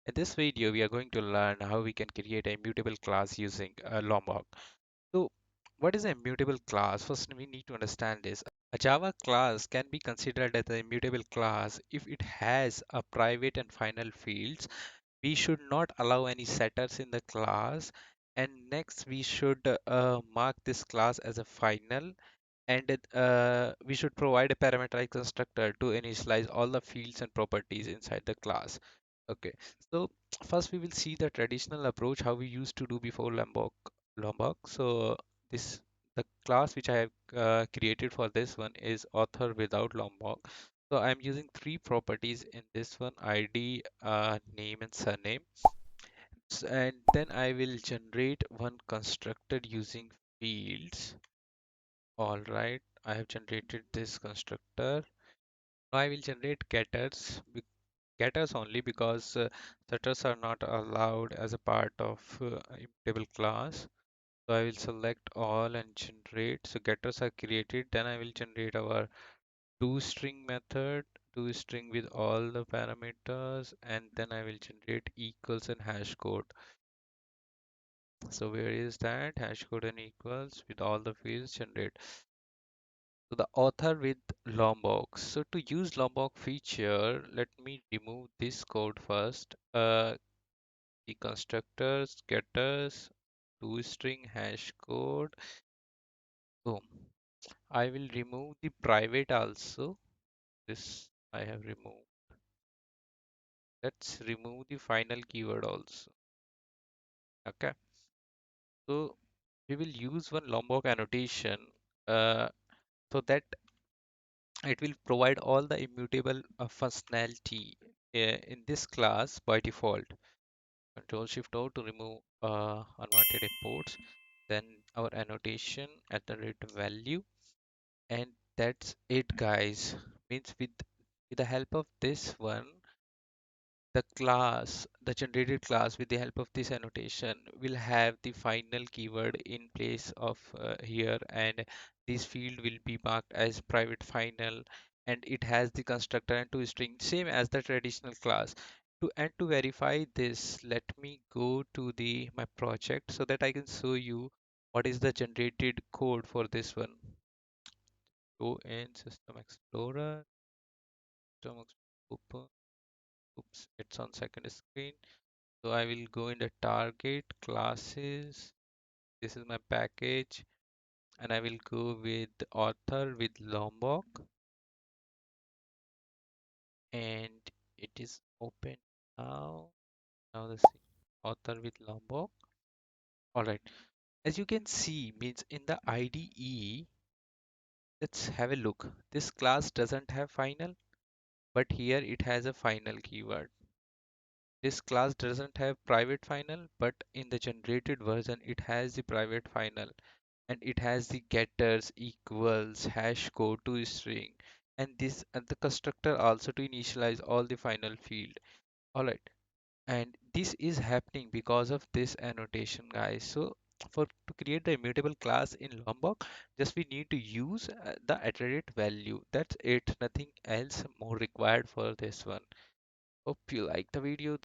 In this video, we are going to learn how we can create a immutable class using Lombok. So, what is a immutable class? First, we need to understand this. A Java class can be considered as an immutable class if it has a private and final fields. We should not allow any setters in the class. And next, we should mark this class as a final, and we should provide a parameterized constructor to initialize all the fields and properties inside the class. Okay, so first we will see the traditional approach how we used to do before Lombok. So this the class which I have created for this one is author without Lombok. So I'm using three properties in this one: ID, name, and surname. And then I will generate one constructor using fields. All right, I have generated this constructor. Now I will generate getters only because setters are not allowed as a part of immutable class. So I will select all and generate. So getters are created. Then I will generate our toString method, toString with all the parameters, and then I will generate equals and hash code. So where is that? Hash code and equals with all the fields generate. So the author with Lombok. So to use Lombok feature, let me remove this code first. The constructors, getters, toString hash code. So I will remove the private also. This I have removed. Let's remove the final keyword also. Okay. So we will use one Lombok annotation uh, so that it will provide all the immutable functionality in this class by default. Control Shift O to remove unwanted imports. Then our annotation at the rate value, and that's it, guys. Means with the help of this one, the generated class with the help of this annotation will have the final keyword in place of here, and this field will be marked as private final, and it has the constructor and toString same as the traditional class. To verify this, let me go to the my project so that I can show you what is the generated code for this one. Go in System Explorer, open. Oops, it's on second screen. So I will go in the target classes. This is my package, and I will go with author with Lombok, and it is open now. Now the author with Lombok. All right. As you can see, means in the IDE, let's have a look. This class doesn't have final, but here it has a final keyword. This class doesn't have private final, but in the generated version, it has the private final. And it has the getters equals hash code to string, and this and the constructor also to initialize all the final field. All right, and this is happening because of this annotation, guys. So for to create the immutable class in Lombok, just we need to use the iterate value. That's it, nothing else more required for this one. Hope you like the video.